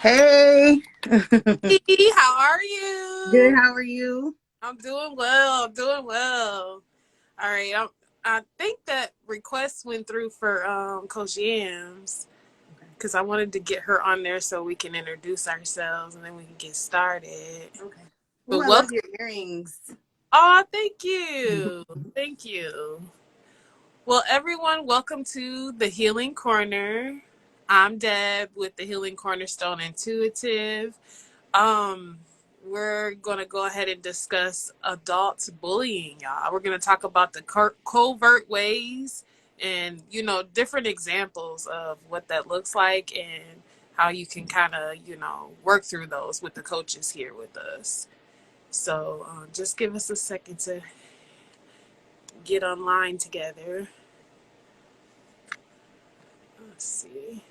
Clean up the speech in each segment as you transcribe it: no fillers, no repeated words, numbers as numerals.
Hey. Hey, how are Good. you? How are you? I'm doing well. I'm doing well. All right. I think that request went through for Coach Yams Okay. because I wanted to get her on there so we can introduce ourselves and then we can get started. Okay. Ooh, But I love welcome. your earrings. Oh, thank you. Thank you. Well, everyone, welcome to the Healing Corner. I'm Deb with the Healing Cornerstone Intuitive. Um, we're going to go ahead and discuss adult bullying, y'all. We're going to talk about the covert ways and, different examples of what that looks like and how you can kind of, work through those with the coaches here with us. So just give us a second to get online together. Let's see.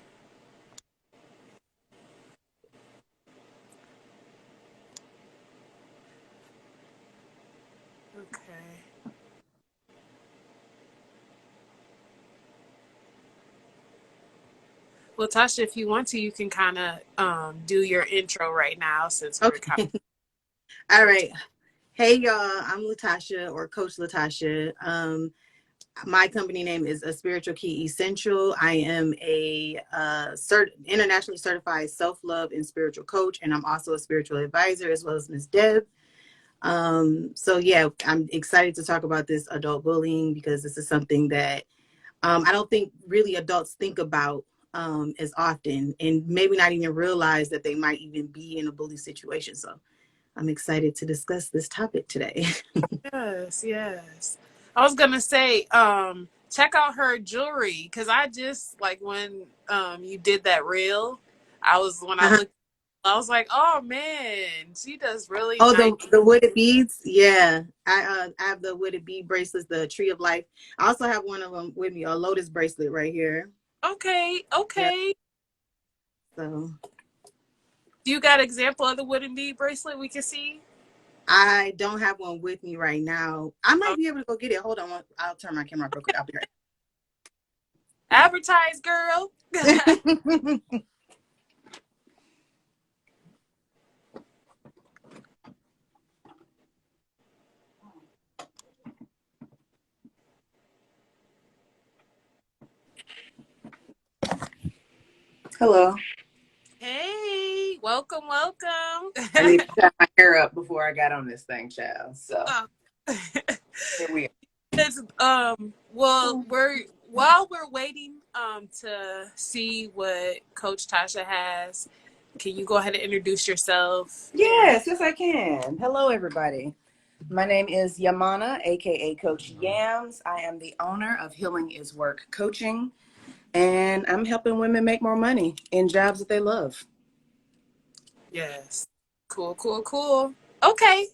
Okay. Well, Tasha, if you want to, you can kind of do your intro right now since we're kind Okay. All of. right. Hey, y'all. I'm Latasha, or Coach Latasha. My company name is A Spiritual Key Essential. I am a internationally certified self-love and spiritual coach, and I'm also a spiritual advisor as well as Miss Deb. So yeah, I'm excited to talk about this adult bullying because this is something that I don't think really adults think about as often, and maybe not even realize that they might even be in a bully situation. So I'm excited to discuss this topic today. Yes, yes. I was gonna say, check out her jewelry because I just like when you did that reel, when I Uh-huh. looked, I was like, oh man, she does really Oh, nice. the wooded beads. Yeah, I have the wooded bead bracelets, the Tree of Life. I also have one of them with me, a lotus bracelet right here. Okay, Yeah. okay. So Do you got an example of the wooden bead bracelet we can see? I don't have one with me right now. I might Oh, be able to go get it. Hold on, I'll turn my camera off real quick. I'll be advertise, girl. right. Hello. Hey, welcome, welcome. I need to tie my hair up before I got on this thing, child. So Oh. here we It's, well, are. while we're waiting to see what Coach Tasha has, can you go ahead and introduce yourself? And Yes, yes, I can. Hello, everybody. My name is Yamana, aka Coach Yams. I am the owner of Healing is Work Coaching, and I'm helping women make more money in jobs that they love. yes, cool, cool, cool. Okay,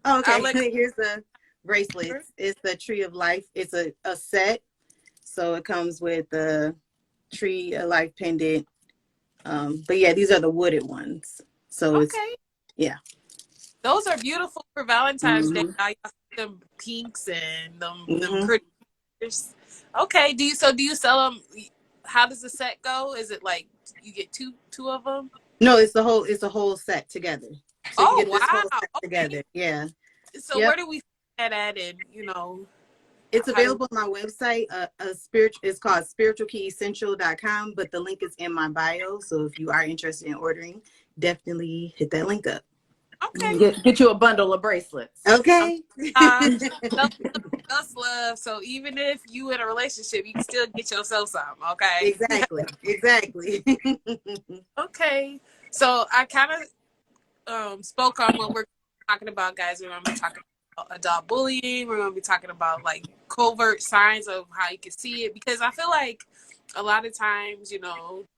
Oh, I'll okay. let. Here's the bracelets. It's the Tree of Life. It's a set. So it comes with the Tree of Life pendant. But yeah, these are the wooded ones. So it's Okay, yeah. those are beautiful for Valentine's Day. Mm-hmm. I got them pinks and them Mm-hmm. pretty. Okay, do you sell them? How does the set go? Is it like you get two of them? No, it's a whole set together. So you Oh get this whole wow. set Okay. together. Yeah. So Yep. where do we find that at? And It's how do available on my website. It's called spiritualkeyessential.com, but the link is in my bio. So if you are interested in ordering, definitely hit that link up. okay? Get you a bundle of bracelets. I'm Okay. self love. So even if you in a relationship, you can still get yourself some. Okay. Exactly. Exactly. Okay. So I kind of spoke on what we're talking about, guys. We're gonna be talking about adult bullying. We're gonna be talking about like covert signs of how you can see it because I feel like a lot of times,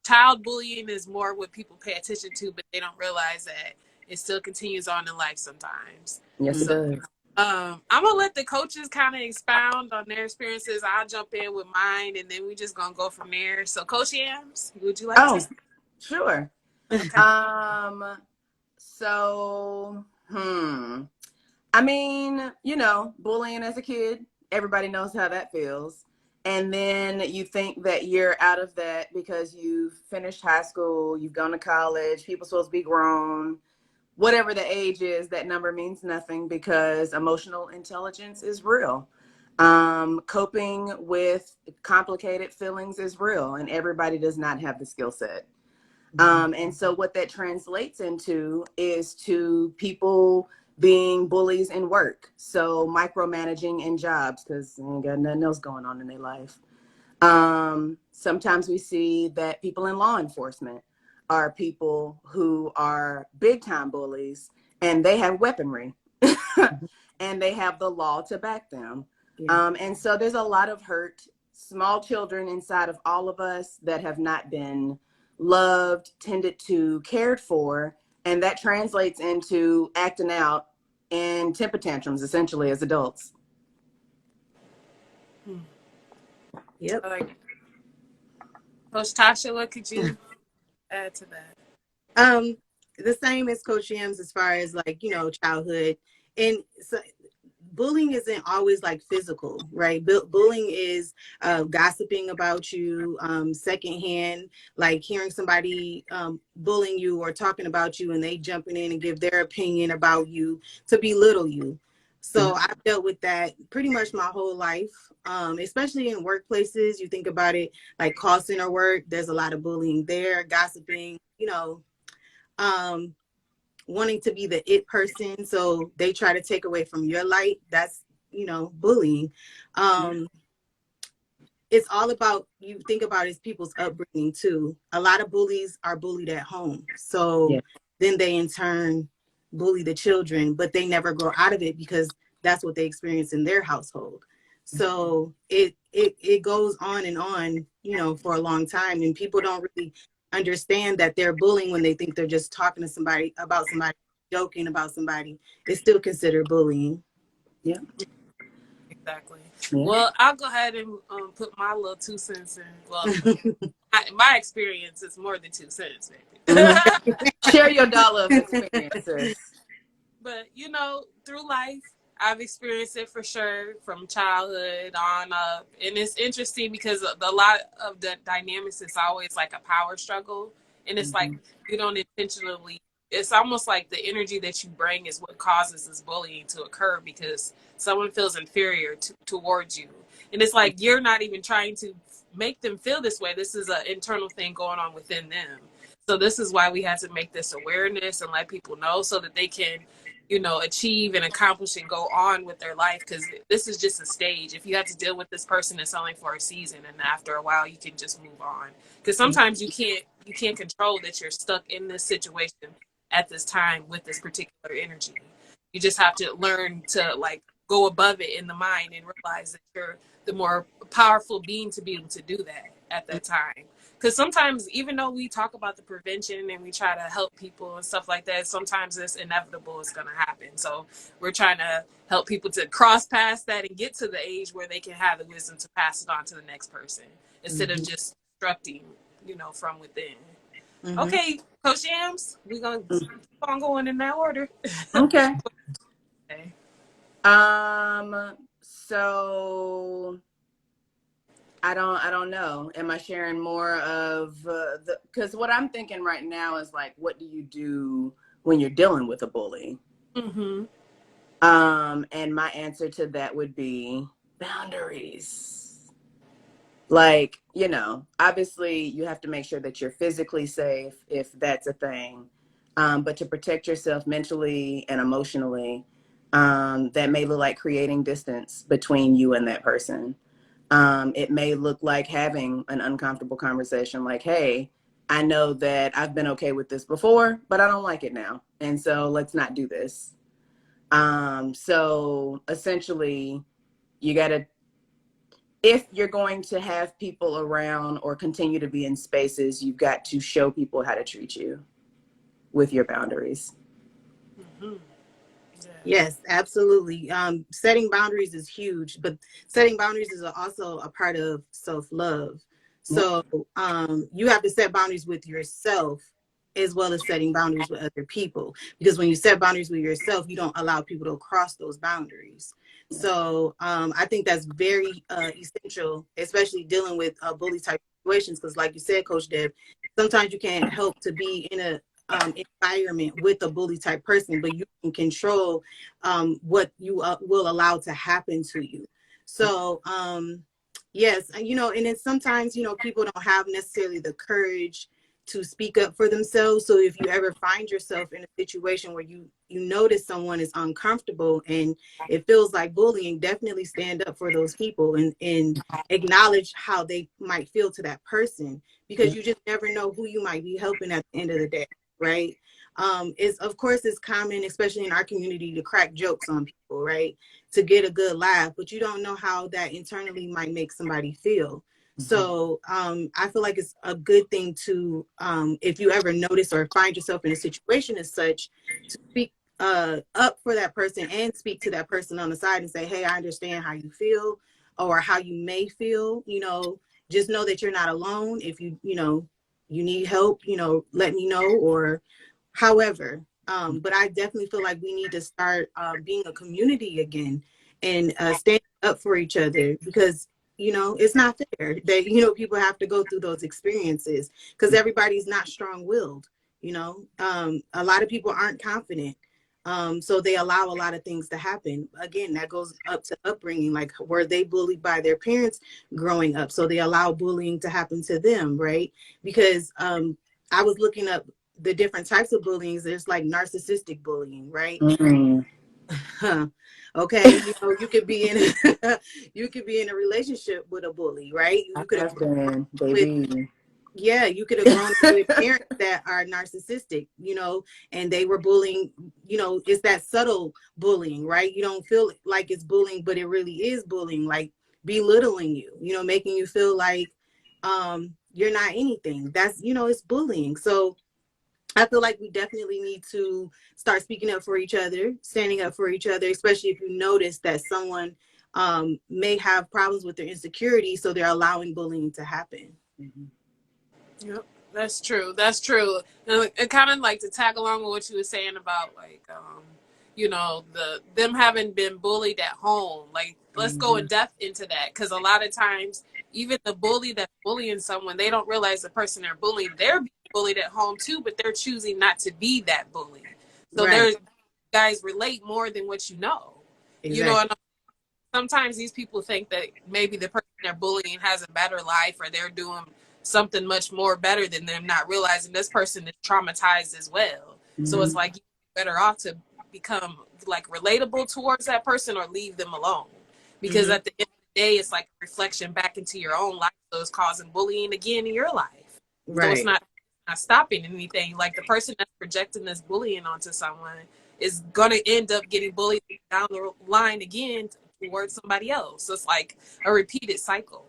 child bullying is more what people pay attention to, but they don't realize that it still continues on in life sometimes. Yes, it So Mhm. does. I'm gonna let the coaches kind of expound on their experiences. I'll jump in with mine, and then we just gonna go from there. So, Coach Yams, would you like to? Oh, sure. Okay. Um, so, I mean, bullying as a kid, everybody knows how that feels. And then you think that you're out of that because you've finished high school, you've gone to college, people supposed to be grown. Whatever the age is, that number means nothing because emotional intelligence is real. Coping with complicated feelings is real, and everybody does not have the skill set. And so what that translates into is to people being bullies in work. So micromanaging in jobs because they ain't got nothing else going on in their life. Sometimes we see that people in law enforcement are people who are big time bullies and they have weaponry and they have the law to back them. Yeah. And so there's a lot of hurt, small children inside of all of us that have not been loved, tended to, cared for. And that translates into acting out in temper tantrums, essentially, as adults. Yep. I like Coach Tasha, what could you add to that? The same as Coach Yams as far as like, childhood. And so bullying isn't always like physical, right? Bullying is gossiping about you, secondhand, like hearing somebody bullying you or talking about you and they jumping in and give their opinion about you to belittle you. So I've dealt with that pretty much my whole life, especially in workplaces. You think about it, like call center work, there's a lot of bullying there, gossiping, wanting to be the it person, so they try to take away from your light. That's bullying. It's all about, you think about it's people's upbringing too. A lot of bullies are bullied at home, so then they in turn bully the children, but they never grow out of it because that's what they experience in their household. So it goes on and on, for a long time, and people don't really understand that they're bullying when they think they're just talking to somebody about somebody, joking about somebody. It's still considered bullying. Yeah. Exactly. Yeah. Well, I'll go ahead and put my little 2 cents in. Well, my experience is more than 2 cents, maybe. Share your dollar of experiences. But, through life, I've experienced it for sure from childhood on up. And it's interesting because a lot of the dynamics is always like a power struggle. And it's like you don't intentionally, it's almost like the energy that you bring is what causes this bullying to occur because someone feels inferior towards you. And it's like you're not even trying to make them feel this way. This is an internal thing going on within them. So this is why we had to make this awareness and let people know so that they can achieve and accomplish and go on with their life, because this is just a stage. If you have to deal with this person, it's only for a season, and after a while you can just move on, because sometimes you can't control that you're stuck in this situation at this time with this particular energy. You just have to learn to like go above it in the mind and realize that you're the more powerful being to be able to do that at that time. Because sometimes, even though we talk about the prevention and we try to help people and stuff like that, sometimes it's inevitable, it's going to happen. So we're trying to help people to cross past that and get to the age where they can have the wisdom to pass it on to the next person instead of just destructing, from within. Okay, Coach Yams, we're going to keep on going in that order. Okay. Okay. So I don't know. Am I sharing more of because what I'm thinking right now is like, what do you do when you're dealing with a bully? And my answer to that would be boundaries. Like, obviously you have to make sure that you're physically safe if that's a thing. But to protect yourself mentally and emotionally, that may look like creating distance between you and that person. It may look like having an uncomfortable conversation like, hey, I know that I've been okay with this before, but I don't like it now. And so let's not do this. So essentially, you got to, if you're going to have people around or continue to be in spaces, you've got to show people how to treat you with your boundaries. Yes, absolutely. Setting boundaries is huge, but setting boundaries is also a part of self-love. So you have to set boundaries with yourself as well as setting boundaries with other people. Because when you set boundaries with yourself, you don't allow people to cross those boundaries. So I think that's very essential, especially dealing with bully type situations. Because like you said, Coach Deb, sometimes you can't help to be in a environment with a bully type person, but you can control what you will allow to happen to you. So yes, and and then sometimes people don't have necessarily the courage to speak up for themselves. So if you ever find yourself in a situation where you notice someone is uncomfortable and it feels like bullying, definitely stand up for those people and acknowledge how they might feel to that person, because you just never know who you might be helping at the end of the day, right? It's of course it's common, especially in our community, to crack jokes on people, right? To get a good laugh, but you don't know how that internally might make somebody feel. So I feel like it's a good thing to, if you ever notice or find yourself in a situation as such, to speak up for that person and speak to that person on the side and say, hey, I understand how you feel or how you may feel. Just know that you're not alone. If you need help, let me know, or however. But I definitely feel like we need to start being a community again and standing up for each other, because it's not fair that people have to go through those experiences, because everybody's not strong-willed. A lot of people aren't confident, so they allow a lot of things to happen. Again, that goes up to upbringing, like were they bullied by their parents growing up, so they allow bullying to happen to them, right? Because I was looking up the different types of bullying. There's like narcissistic bullying, right? Okay, you could be in you could be in a relationship with a bully, right? You could have grown with you could have grown up with parents that are narcissistic, and they were bullying. It's that subtle bullying, right? You don't feel like it's bullying, but it really is bullying, like belittling you, making you feel like you're not anything. That's it's bullying. So I feel like we definitely need to start speaking up for each other, standing up for each other, especially if you notice that someone may have problems with their insecurity, so they're allowing bullying to happen. Yep, that's true. That's true. And it kind of like to tag along with what you were saying about like, them having been bullied at home. Like, let's go in depth into that, because a lot of times, even the bully that's bullying someone, they don't realize the person they're bullying, they're being bullied at home too, but they're choosing not to be that bully. So Right. guys relate more than what you know. Exactly. And sometimes these people think that maybe the person they're bullying has a better life, or they're doing something much more better than them, not realizing this person is traumatized as well. So it's like you're better off to become like relatable towards that person or leave them alone, because at the end of the day, it's like a reflection back into your own life. So it's causing bullying again in your life. So it's Right. not stopping anything. Like the person that's projecting this bullying onto someone is going to end up getting bullied down the line again towards somebody else. So it's like a repeated cycle.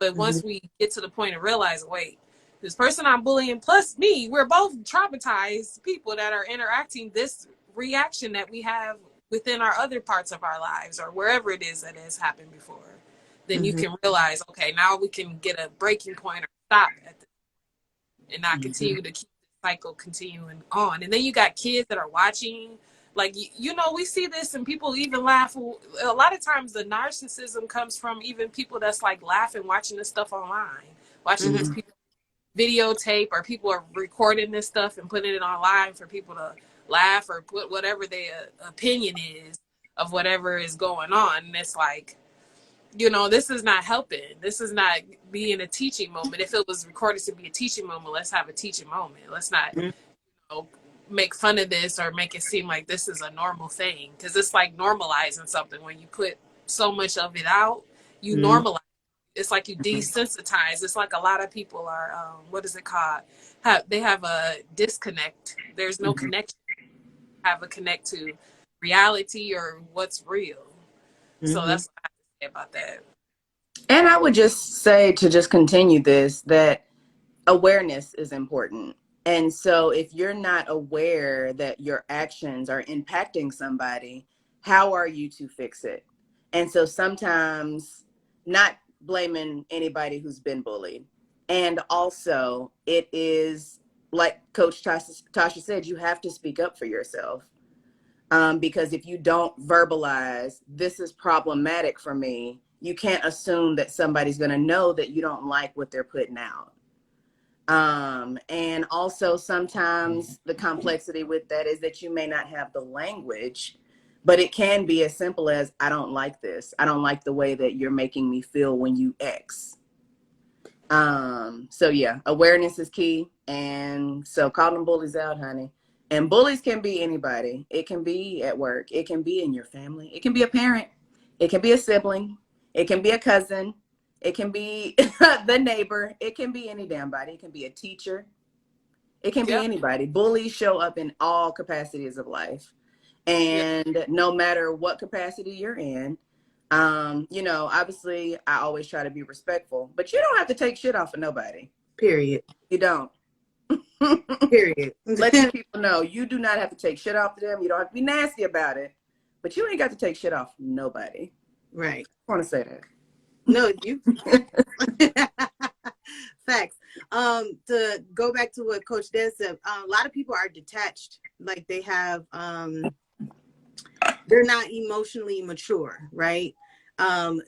But once we get to the point of realizing, wait, this person I'm bullying plus me, we're both traumatized people that are interacting this reaction that we have within our other parts of our lives or wherever it is that has happened before. Then you can realize, okay, now we can get a breaking point or stop at the, and not continue to keep the cycle continuing on. And then you got kids that are watching. Like, we see this and people even laugh. A lot of times the narcissism comes from even people that's like laughing, watching this stuff online, watching these people videotape, or people are recording this stuff and putting it online for people to laugh or put whatever their opinion is of whatever is going on. And it's like, this is not helping. This is not being a teaching moment. If it was recorded to be a teaching moment, let's have a teaching moment. Let's not make fun of this or make it seem like this is a normal thing, because it's like normalizing something. When you put so much of it out, you normalize. It's like you desensitize. It's like a lot of people are what is it called, they have a disconnect. There's no connection. Have a connect to reality or what's real. So that's what I have to say about that. And I would just say, to just continue this, that awareness is important. And so if you're not aware that your actions are impacting somebody, how are you to fix it? And so sometimes, not blaming anybody who's been bullied. And also, it is like Coach Tasha said, you have to speak up for yourself. Because if you don't verbalize, this is problematic for me, you can't assume that somebody's going to know that you don't like what they're putting out. And also sometimes the complexity with that is that you may not have the language, but it can be as simple as, I don't like this. I don't like the way that you're making me feel when you X. So yeah, awareness is key. And so call them bullies out, honey. And bullies can be anybody. It can be at work. It can be in your family. It can be a parent. It can be a sibling. It can be a cousin. It can be the neighbor. It can be any damn body. It can be a teacher. It can be anybody. Bullies show up in all capacities of life. And no matter what capacity you're in, you know, obviously I always try to be respectful, but you don't have to take shit off of nobody. Period. You don't. Period. Let the people know you do not have to take shit off of them. You don't have to be nasty about it, but you ain't got to take shit off nobody. Right. I want to say that. No, you. Facts. To go back to what Coach Des said, a lot of people are detached. Like they have, they're not emotionally mature, right?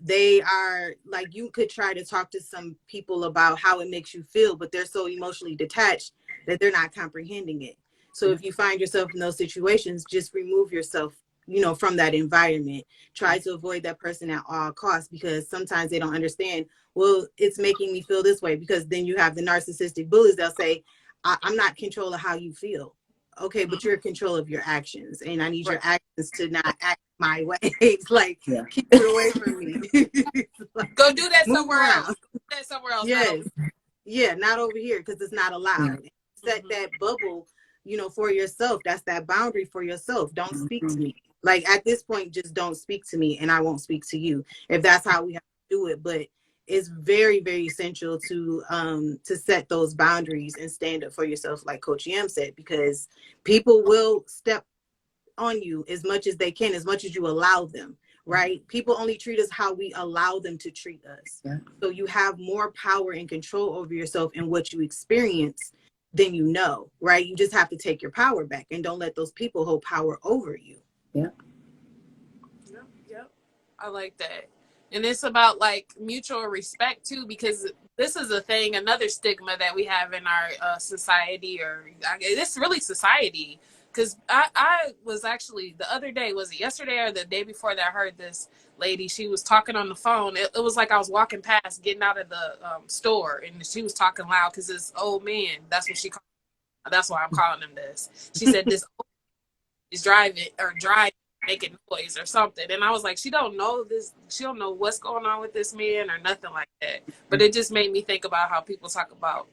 They are like, you could try to talk to some people about how it makes you feel, but they're so emotionally detached that they're not comprehending it. So if you find yourself in those situations, just remove yourself, you know, from that environment. Try to avoid that person at all costs, because sometimes they don't understand, well, it's making me feel this way. Because then you have the narcissistic bullies. They'll say, I'm not in control of how you feel. Okay, but you're in control of your actions, and I need your actions to not act my way. It's like, keep it away from me. Like, go do that somewhere around. else. Go do that somewhere else. Yes. Yeah, not over here, because it's not allowed. Set that bubble, you know, for yourself. That's that boundary for yourself. Don't speak to me. Like at this point, just don't speak to me, and I won't speak to you, if that's how we have to do it. But it's very, very essential to set those boundaries and stand up for yourself, like Coach Yam said, because people will step on you as much as they can, as much as you allow them. Right? People only treat us how we allow them to treat us. So you have more power and control over yourself and what you experience than you know, right? You just have to take your power back and don't let those people hold power over you. Yep. I like that. And it's about like mutual respect too, because this is a thing, another stigma that we have in our society, or it's really society. Because I was actually, the other day, was it yesterday or the day before, that I heard this lady, she was talking on the phone. It was like I was walking past, getting out of the store, and she was talking loud because this old man, that's what she called, that's why I'm calling him this. She said this old man is driving, making noise or something. And I was like, she don't know this, she don't know what's going on with this man or nothing like that. But it just made me think about how people talk about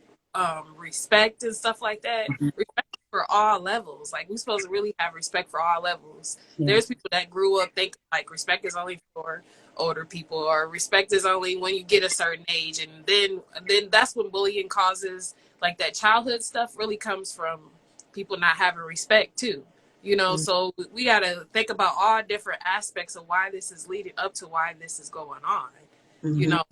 respect and stuff like that. Respect for all levels. Like, we're supposed to really have respect for all levels. There's people that grew up thinking like respect is only for older people, or respect is only when you get a certain age, and then that's when bullying causes, like that childhood stuff really comes from people not having respect too. You know, so we got to think about all different aspects of why this is leading up to why this is going on. You know,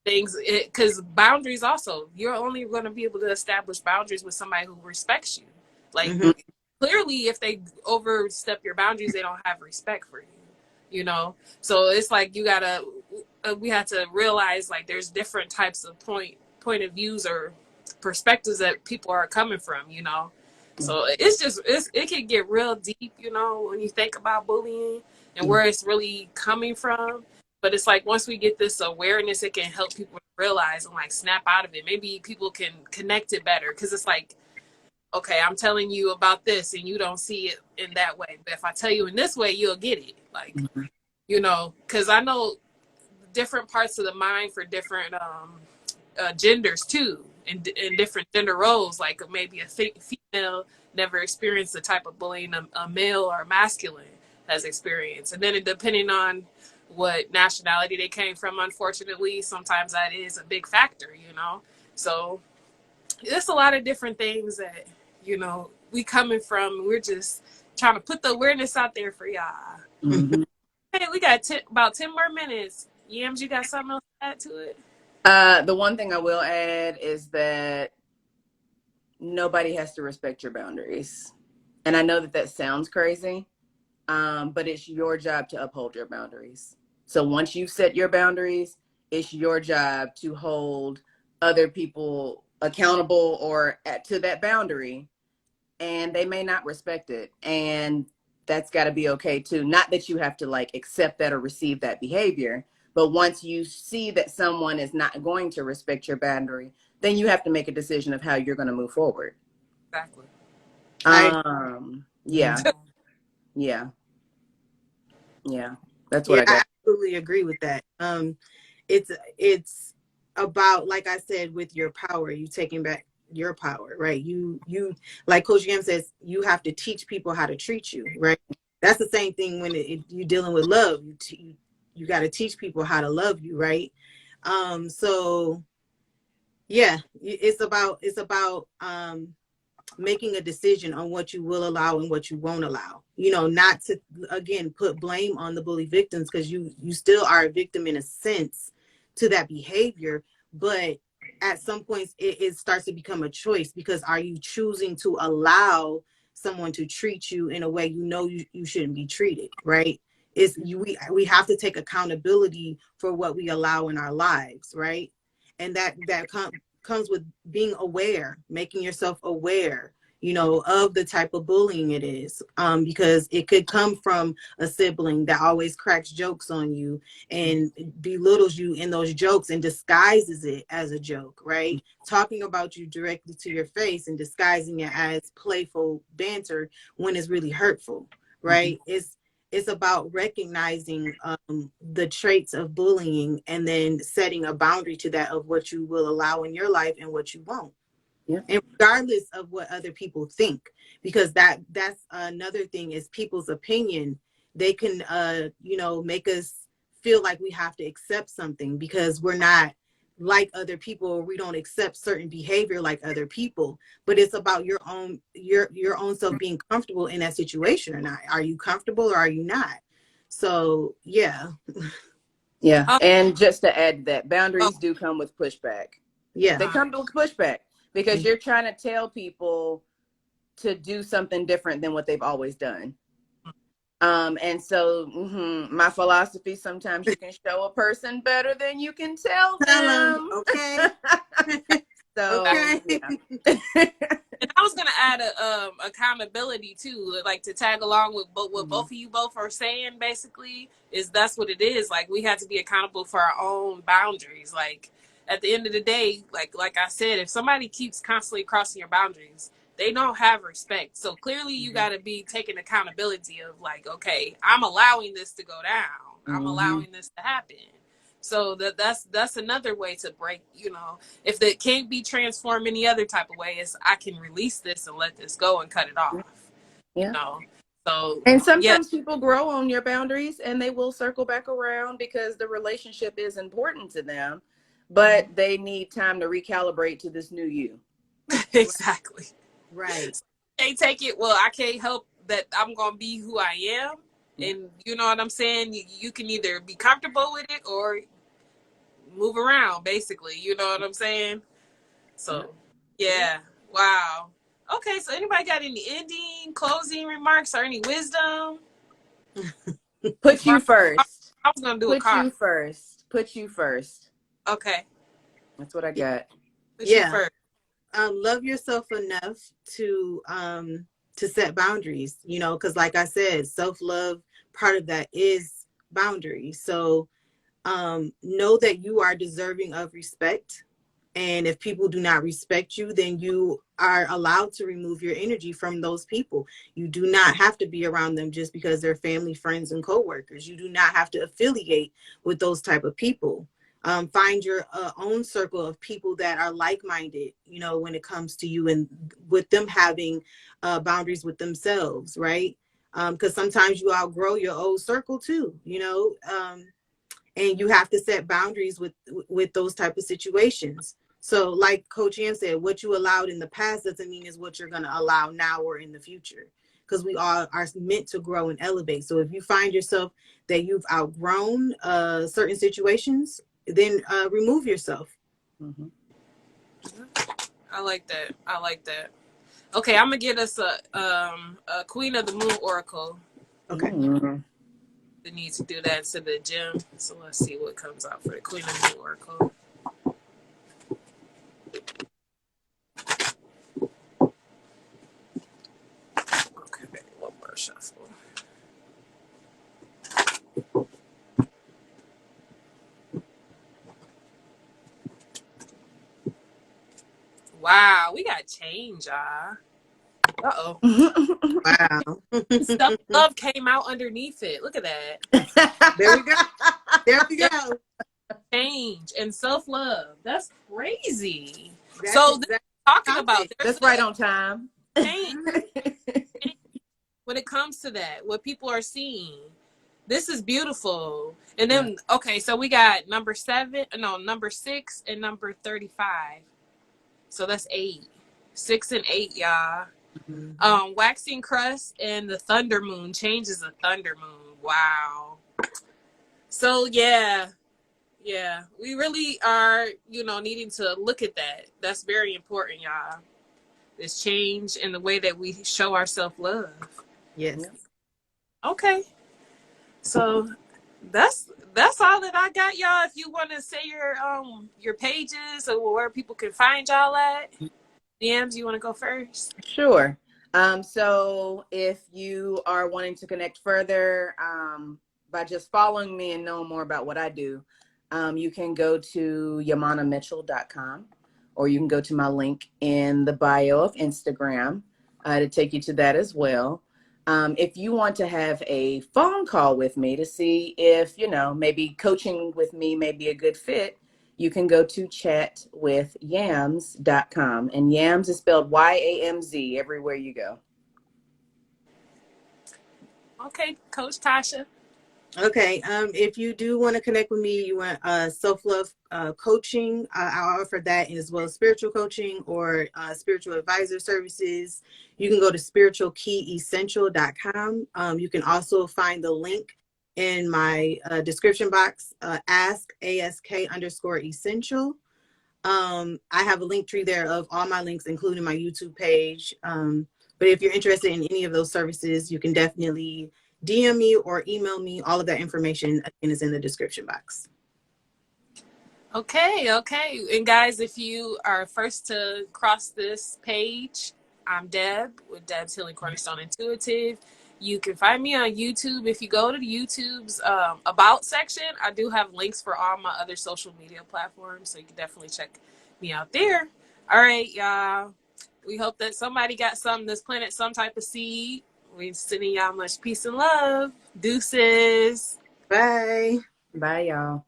things, because boundaries also, you're only going to be able to establish boundaries with somebody who respects you. Like, clearly, if they overstep your boundaries, they don't have respect for you, you know? So it's like, we have to realize, like, there's different types of point of views or perspectives that people are coming from, you know? So it can get real deep, you know, when you think about bullying and where it's really coming from. But it's like, once we get this awareness, it can help people realize and like snap out of it. Maybe people can connect it better, because it's like, okay, I'm telling you about this and you don't see it in that way. But if I tell you in this way, you'll get it. Like, you know, because I know different parts of the mind for different genders too, in different gender roles. Like maybe a female never experienced the type of bullying a male or masculine has experienced, and then depending on what nationality they came from, unfortunately, sometimes that is a big factor, you know. So it's a lot of different things that, you know, we coming from. We're just trying to put the awareness out there for y'all. Hey, we got about 10 more minutes. Yams, you got something else to add to it? The one thing I will add is that nobody has to respect your boundaries. And I know that that sounds crazy, but it's your job to uphold your boundaries. So once you've set your boundaries, it's your job to hold other people accountable or to that boundary, and they may not respect it. And that's got to be okay too. Not that you have to like accept that or receive that behavior, but once you see that someone is not going to respect your boundary, then you have to make a decision of how you're going to move forward. Exactly. Yeah. Yeah. Yeah. That's what Yeah, I got. I absolutely agree with that. It's about, like I said, with your power, you taking back your power, right? You like Coach Yam says, you have to teach people how to treat you, right? That's the same thing when you're dealing with love. You got to teach people how to love you, right? So yeah, it's about making a decision on what you will allow and what you won't allow. You know, not to, again, put blame on the bully victims, because you still are a victim in a sense to that behavior. But at some points it starts to become a choice, because are you choosing to allow someone to treat you in a way you shouldn't be treated, right? We have to take accountability for what we allow in our lives, right? And that comes with being aware, making yourself aware, you know, of the type of bullying it is, because it could come from a sibling that always cracks jokes on you and belittles you in those jokes and disguises it as a joke, right? Talking about you directly to your face and disguising it as playful banter when it's really hurtful, right? It's about recognizing the traits of bullying and then setting a boundary to that of what you will allow in your life and what you won't. Yeah. And regardless of what other people think, because that's another thing, is people's opinion. They can make us feel like we have to accept something because we're not like other people, or we don't accept certain behavior like other people. But it's about your own self being comfortable in that situation or not. Are you comfortable or are you not? So yeah. Yeah. And just to add that, Oh, boundaries do come with pushback. Yeah. They come with pushback because you're trying to tell people to do something different than what they've always done. And so my philosophy, sometimes you can show a person better than you can tell them. Okay. So Okay. yeah. and I was gonna add a accountability too, like to tag along with what both of you both are saying. Basically, is that's what it is. Like we have to be accountable for our own boundaries. Like at the end of the day, like I said, if somebody keeps constantly crossing your boundaries, they don't have respect. So clearly, you got to be taking accountability of like, okay, I'm allowing this to go down. I'm allowing this to happen. So that's another way to break, you know, if it can't be transformed any other type of way, is I can release this and let this go and cut it off. Yeah. You know? So and sometimes people grow on your boundaries and they will circle back around because the relationship is important to them, but they need time to recalibrate to this new you. exactly. Right. They take it, well, I can't help that I'm gonna be who I am. And you know what I'm saying? You can either be comfortable with it or move around, basically. You know what I'm saying? So, yeah. Wow. Okay, so anybody got any ending, closing remarks or any wisdom? Put you first. I was going to do a Put card. you first. Put you first. Okay. That's what I got. Put you first. Love yourself enough to set boundaries, you know, because like I said, self-love, part of that is boundaries. So know that you are deserving of respect. And if people do not respect you, then you are allowed to remove your energy from those people. You do not have to be around them just because they're family, friends, and coworkers. You do not have to affiliate with those type of people. Find your own circle of people that are like-minded, you know, when it comes to you, and with them having boundaries with themselves, right? Because sometimes you outgrow your old circle too, you know, and you have to set boundaries with those type of situations. So like Coach Ann said, what you allowed in the past doesn't mean is what you're going to allow now or in the future, because we all are meant to grow and elevate. So if you find yourself that you've outgrown certain situations, then remove yourself. I like that. I like that. Okay, I'm gonna get us a Queen of the Moon oracle. Okay. Mm. They need to do that to the gym. So let's see what comes out for the Queen of the Moon oracle. Okay, one more shuffle. Wow, we got change, y'all. Uh-oh. Wow. Self-love came out underneath it. Look at that. There we go. There we go. Change and self-love. That's crazy. That's So this exactly is talking about topic. there's That's right on time. change when it comes to that, what people are seeing. This is beautiful. And then, okay, so we got number 6 and number 35. So that's 8. 6 and 8, y'all. Mhm. Waxing crust and the thunder moon changes a thunder moon. Wow. So yeah, we really are, needing to look at that. That's very important, y'all. This change in the way that we show our self-love. Yes. Okay. So that's all that I got, y'all. If you want to say your pages or where people can find y'all at, DMs, you want to go first? Sure. So if you are wanting to connect further by just following me and knowing more about what I do, you can go to yamanamitchell.com, or you can go to my link in the bio of Instagram to take you to that as well. If you want to have a phone call with me to see if, maybe coaching with me may be a good fit, you can go to chatwithyams.com. And Yams is spelled YAMZ everywhere you go. Okay, Coach Tasha. Okay. If you do want to connect with me, you want self-love coaching, I offer that, as well as spiritual coaching or spiritual advisor services. You can go to spiritualkeyessential.com. You can also find the link in my description box, ask_essential. I have a link tree there of all my links, including my YouTube page. But if you're interested in any of those services, you can definitely DM me or email me. All of that information, again, is in the description box. Okay. And guys, if you are first to cross this page, I'm Deb with Deb's Healing Cornerstone Intuitive. You can find me on YouTube. If you go to the YouTube's About section, I do have links for all my other social media platforms, so you can definitely check me out there. All right, y'all. We hope that somebody got something that's planted some type of seed. We're sending y'all much peace and love. Deuces. Bye. Bye, y'all.